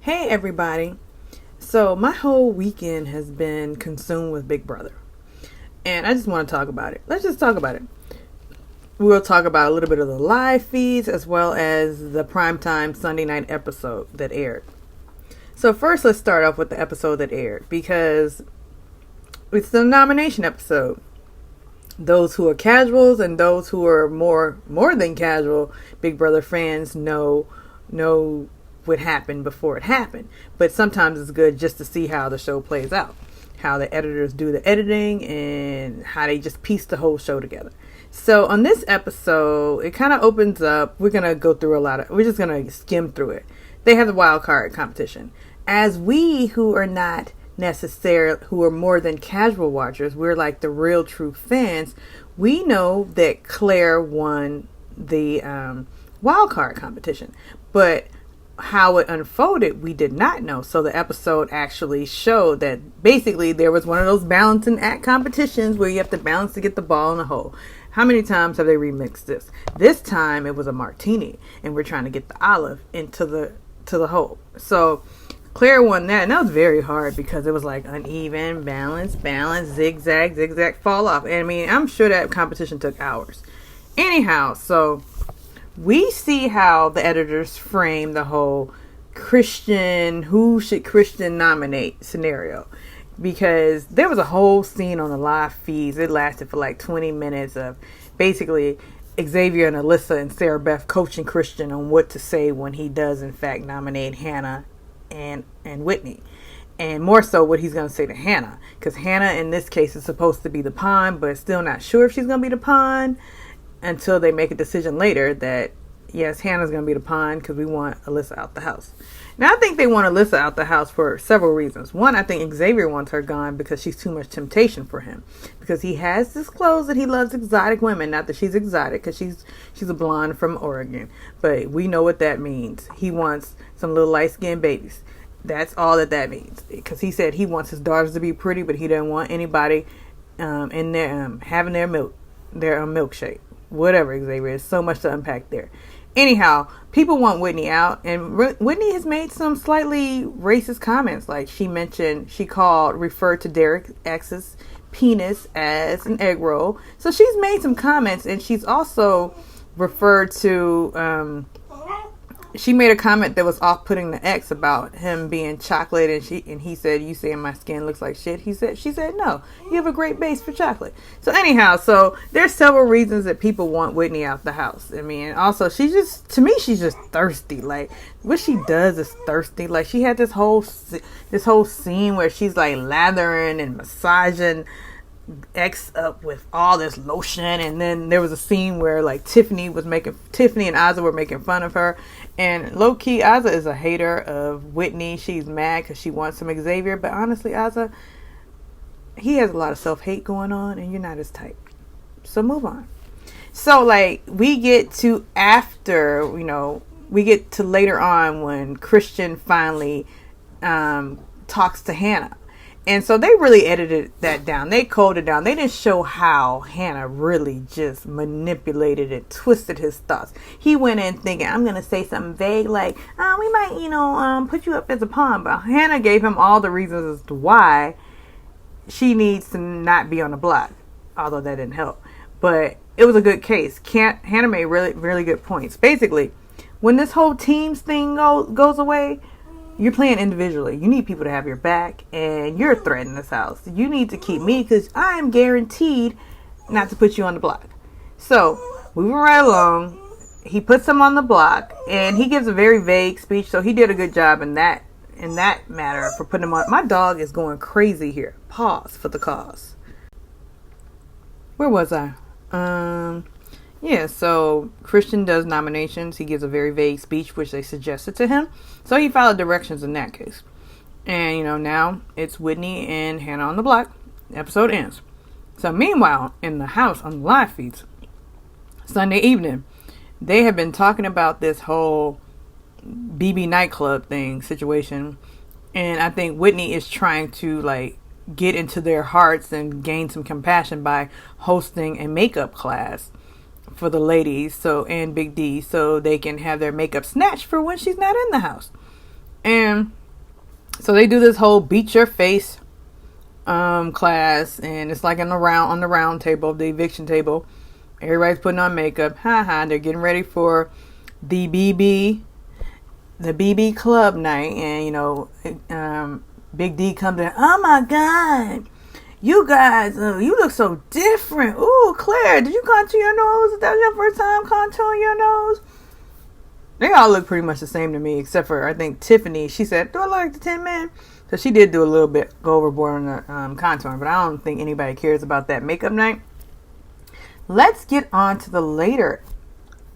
Hey everybody. So my whole weekend has been consumed with Big Brother. And I just want to talk about it. Let's just talk about it. We'll talk about a little bit of the live feeds as well as the primetime Sunday night episode that aired. So first let's start off with the episode that aired because it's the nomination episode. Those who are casuals and those who are more than casual Big Brother fans know what happened before it happened. But sometimes it's good just to see how the show plays out, how the editors do the editing and how they just piece the whole show together. So on this episode, it kind of opens up. We're going to go through we're just going to skim through it. They have the wild card competition. As we who are not necessarily, who are more than casual watchers, we're like the real true fans. We know that Claire won the wild card competition, but how it unfolded, we did not know. So the episode actually showed that basically there was one of those balancing act competitions where you have to balance to get the ball in the hole. How many times have they remixed this? This time it was a martini, and we're trying to get the olive into the hole. So Claire won that, and that was very hard because it was like uneven, balance, zigzag, fall off. And I mean, I'm sure that competition took hours. Anyhow, so we see how the editors frame the whole who should Christian nominate scenario. Because there was a whole scene on the live feeds. It lasted for like 20 minutes of basically Xavier and Alyssa and Sarah Beth coaching Christian on what to say when he does in fact nominate Hannah and Whitney. And more so what he's going to say to Hannah. Because Hannah in this case is supposed to be the pawn, but still not sure if she's going to be the pawn until they make a decision later that yes, Hannah's going to be the pawn because we want Alyssa out the house. Now, I think they want Alyssa out the house for several reasons. One, I think Xavier wants her gone because she's too much temptation for him. Because he has disclosed that he loves exotic women. Not that she's exotic because she's a blonde from Oregon. But we know what that means. He wants some little light-skinned babies. That's all that means. Because he said he wants his daughters to be pretty, but he doesn't want anybody in there having their milkshake. Whatever, Xavier. There's so much to unpack there. Anyhow, people want Whitney out, and Whitney has made some slightly racist comments. Like she referred to Derek X's penis as an egg roll. So she's made some comments, and she's also referred to, she made a comment that was off-putting to X about him being chocolate, and he said, "You saying my skin looks like shit?" She said, "No, you have a great base for chocolate." So anyhow, so there's several reasons that people want Whitney out the house. I mean, also she's just thirsty. Like what she does is thirsty. Like she had this whole scene where she's like lathering and massaging X up with all this lotion, and then there was a scene where like Tiffany and Azah were making fun of her, and low-key Azah is a hater of Whitney. She's mad because she wants some Xavier, but honestly Azah, he has a lot of self-hate going on and you're not his type, so move on. So like we get to later on when Christian finally talks to Hannah. And so they really edited that down. They coded down. They didn't show how Hannah really just manipulated and twisted his thoughts. He went in thinking, I'm going to say something vague like, we might, put you up as a pawn. But Hannah gave him all the reasons as to why she needs to not be on the block. Although that didn't help. But it was a good case. Hannah made really, really good points. Basically, when this whole teams thing goes away, you're playing individually. You need people to have your back, and you're a threat in this house. You need to keep me because I am guaranteed not to put you on the block. So, moving right along, he puts him on the block, and he gives a very vague speech, so he did a good job in that matter for putting him on. My dog is going crazy here. Pause for the cause. Where was I? Yeah, so Christian does nominations. He gives a very vague speech, which they suggested to him. So he followed directions in that case. And, now it's Whitney and Hannah on the block. The episode ends. So meanwhile, in the house on the live feeds, Sunday evening, they have been talking about this whole BB nightclub situation. And I think Whitney is trying to, get into their hearts and gain some compassion by hosting a makeup class for the ladies, and Big D, so they can have their makeup snatched for when she's not in the house. And so they do this whole beat your face class, and it's like on the round table, the eviction table. Everybody's putting on makeup. They're getting ready for the BB club night, and Big D comes in. Oh my God, you guys, you look so different. Ooh, Claire, did you contour your nose? Is that your first time contouring your nose? They all look pretty much the same to me, except for I think Tiffany. She said, "Do I look like the Tin Man?" So she did do a little bit, go overboard on the contouring, but I don't think anybody cares about that makeup night. Let's get on to the later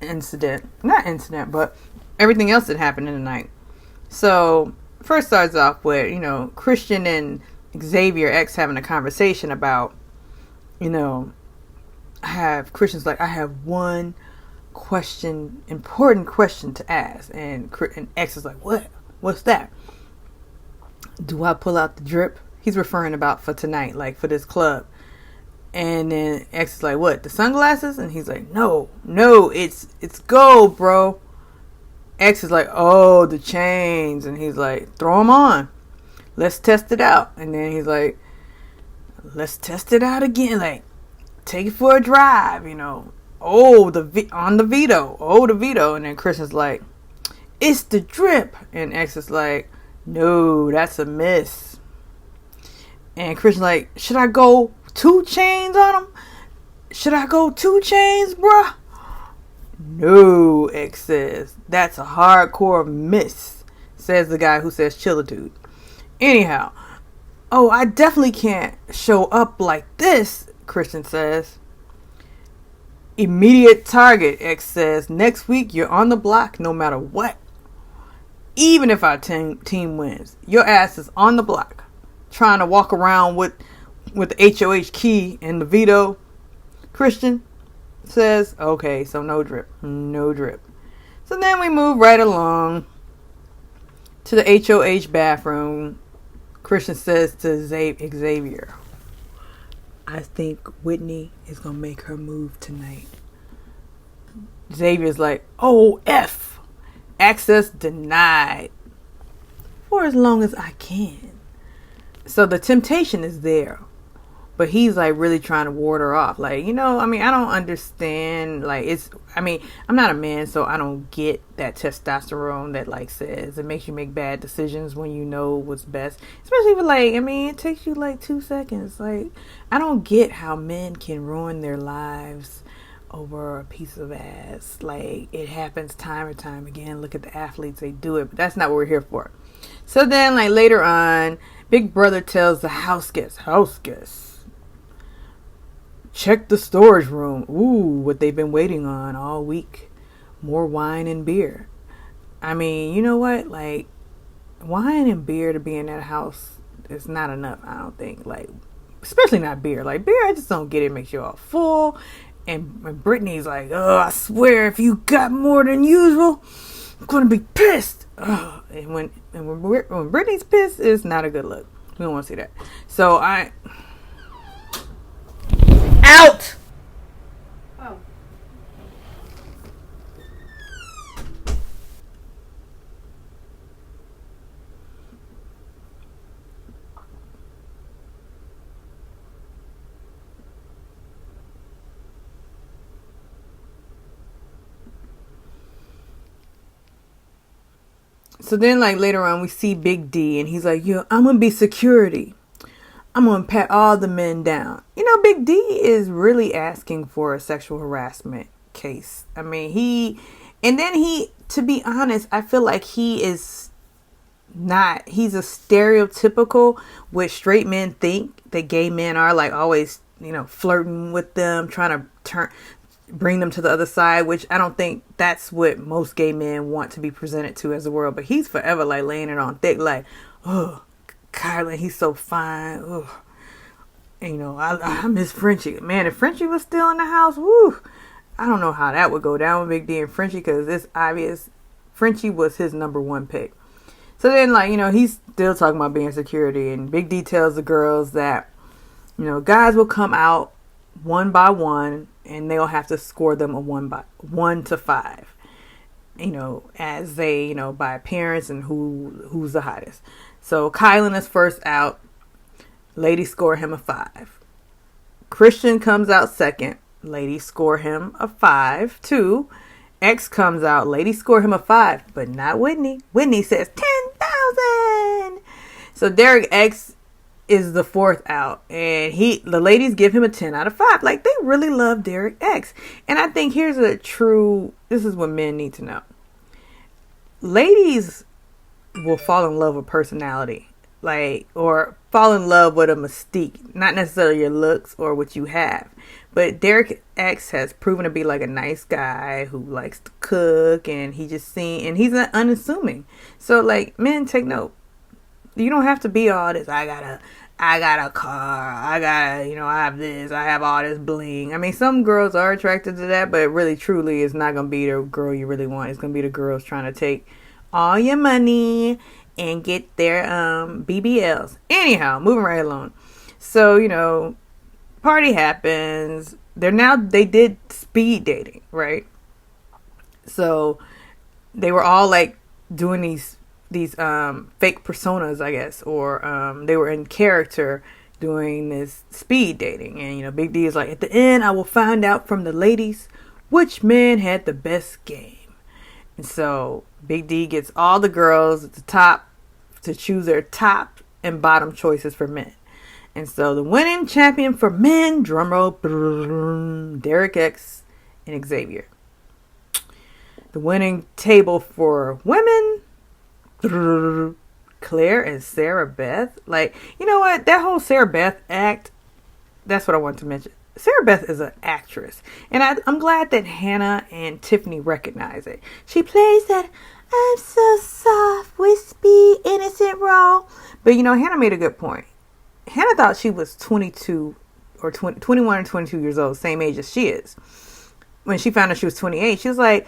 but everything else that happened in the night. So first starts off with, Christian and Xavier X having a conversation about, Christian's like, I have one important question to ask. And X is like, what? What's that? Do I pull out the drip? He's referring about for tonight, like for this club. And then X is like, what? The sunglasses? And he's like, no, it's gold, bro. X is like, oh, the chains. And he's like, throw them on. Let's test it out. And then he's like, let's test it out again. Like, take it for a drive, Oh, on the Vito. Oh, the Vito. And then Chris is like, it's the drip. And X is like, no, that's a miss. And Chris is like, should I go 2 chains on him? Should I go 2 chains, bruh? No, X says. That's a hardcore miss, says the guy who says chillitude. Anyhow, oh, I definitely can't show up like this, Christian says. Immediate target, X says. Next week, you're on the block no matter what. Even if our team wins, your ass is on the block, trying to walk around with the HOH key and the veto. Christian says, okay, so no drip. So then we move right along to the HOH bathroom. Christian says to Xavier, I think Whitney is going to make her move tonight. Xavier's like, oh, F. Access denied. For as long as I can. So the temptation is there. But he's like really trying to ward her off. Like, I don't understand. Like, I'm not a man, so I don't get that testosterone that like says it makes you make bad decisions when you know what's best. Especially with it takes you like 2 seconds. Like, I don't get how men can ruin their lives over a piece of ass. Like, it happens time and time again. Look at the athletes, they do it, but that's not what we're here for. So then, like, later on, Big Brother tells the house guests, check the storage room. Ooh, what they've been waiting on all week. More wine and beer. I mean, you know what? Like, wine and beer to be in that house is not enough, I don't think. Like, especially not beer. Like, beer, I just don't get it. It makes you all full. And Brittany's like, oh, I swear if you got more than usual, I'm going to be pissed. Oh, and when Brittany's pissed, it's not a good look. We don't want to see that. So out! Oh. So then, like, later on, we see Big D, and he's like, I'm going to be security. I'm going to pat all the men down. Big D is really asking for a sexual harassment case. I mean, to be honest, I feel like he's a stereotypical what straight men think that gay men are, like always, flirting with them, trying to bring them to the other side, which I don't think that's what most gay men want to be presented to as the world. But he's forever like laying it on thick, like, oh, Kylan, he's so fine. Oh, and, I miss Frenchie. Man, if Frenchie was still in the house, woo, I don't know how that would go down with Big D and Frenchie, because it's obvious Frenchie was his number 1 pick. So then, like, he's still talking about being security, and Big D tells the girls that, guys will come out one by one, and they'll have to score them a 1 to 5. as they, by appearance and who's the hottest. So Kylan is first out. Ladies score him a 5. Christian comes out second. Ladies score him a 5 too. X comes out. Ladies score him a 5, but not Whitney. Whitney says 10,000. So Derek X is the fourth out, and the ladies give him a 10 out of 5. Like, they really love Derek X. And I think this is what men need to know. Ladies will fall in love with personality, or fall in love with a mystique, not necessarily your looks or what you have. But Derek X has proven to be like a nice guy who likes to cook, and and he's unassuming. So, like, men, take note. You don't have to be all this. I got a car. I have this. I have all this bling. I mean, some girls are attracted to that, but really, truly, it's not going to be the girl you really want. It's going to be the girls trying to take all your money and get their BBLs. Anyhow, moving right along. So, party happens. They did speed dating, right? So they were all like doing these fake personas, I guess, or they were in character doing this speed dating. And Big D is like, at the end, I will find out from the ladies which man had the best game. And so Big D gets all the girls at the top to choose their top and bottom choices for men. And so the winning champion for men, drumroll, Derek X and Xavier. The winning table for women, Claire and Sarah Beth. Like, you know what? That whole Sarah Beth act, that's what I want to mention. Sarah Beth is an actress. And I'm glad that Hannah and Tiffany recognize it. She plays that I'm so soft, wispy, innocent role. But, Hannah made a good point. Hannah thought she was 22 or 21 or 22 years old, same age as she is. When she found out she was 28, she was like,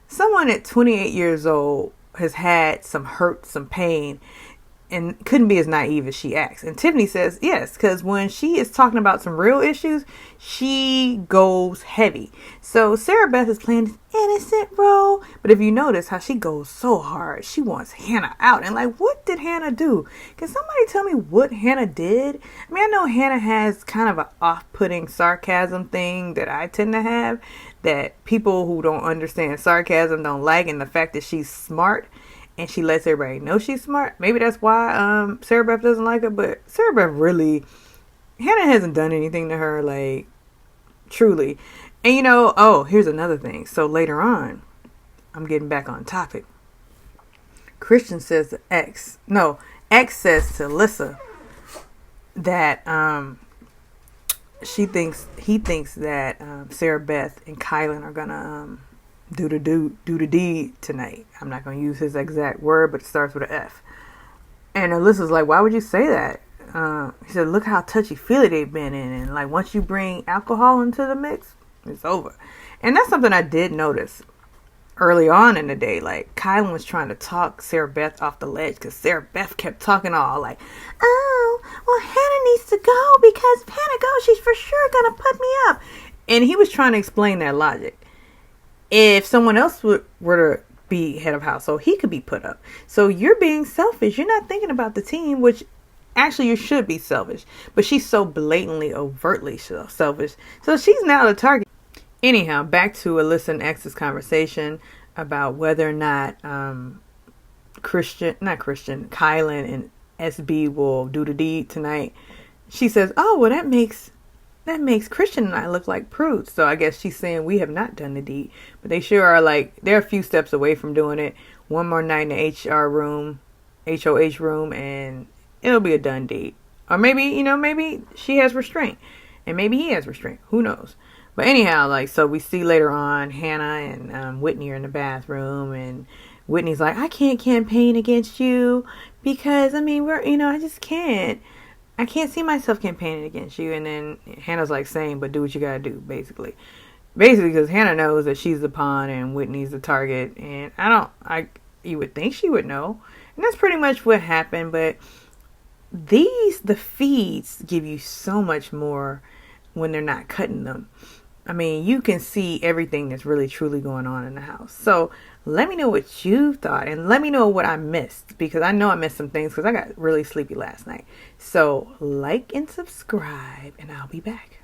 someone at 28 years old has had some hurt, some pain, and couldn't be as naive as she acts. And Tiffany says yes, because when she is talking about some real issues, she goes heavy. So Sarah Beth is playing this innocent role, but if you notice how she goes so hard, she wants Hannah out. And like, what did Hannah do? Can somebody tell me what Hannah did? I mean, I know Hannah has kind of an off-putting sarcasm thing that I tend to have, that people who don't understand sarcasm don't like, and the fact that she's smart and she lets everybody know she's smart. Maybe that's why Sarah Beth doesn't like her. But Sarah Beth Hannah hasn't done anything to her, like, truly. And here's another thing. So later on, I'm getting back on topic. Christian says to X says to Alyssa that he thinks that Sarah Beth and Kylan are gonna do the deed tonight. I'm not gonna use his exact word, but it starts with an F. And Alyssa's like, why would you say that? He said, look how touchy-feely they've been in, and like, once you bring alcohol into the mix, it's over. And that's something I did notice early on in the day. Like, Kylan was trying to talk Sarah Beth off the ledge, because Sarah Beth kept talking all like, oh, well, Hannah needs to go, because if Hannah goes, she's for sure gonna put me up. And he was trying to explain that logic. If someone else were to be head of household, he could be put up. So you're being selfish. You're not thinking about the team, which actually you should be selfish. But she's so blatantly, overtly selfish. So she's now the target. Anyhow, back to Alyssa and X's conversation about whether or not Kylan and SB will do the deed tonight. She says, oh, well, that makes Christian and I look like prudes. So I guess she's saying we have not done the deed, but they sure are. Like, they're a few steps away from doing it. One more night in the HOH room, and it'll be a done deed. Or maybe, maybe she has restraint, and maybe he has restraint. Who knows? But anyhow, like, so we see later on Hannah and Whitney are in the bathroom, and Whitney's like, I can't campaign against you because, I mean, I just can't. I can't see myself campaigning against you. And then Hannah's like, same, but do what you gotta do, basically. Basically, because Hannah knows that she's the pawn and Whitney's the target. And you would think she would know. And that's pretty much what happened. But the feeds give you so much more when they're not cutting them. I mean, you can see everything that's really truly going on in the house. So let me know what you thought, and let me know what I missed, because I know I missed some things because I got really sleepy last night. So like and subscribe, and I'll be back.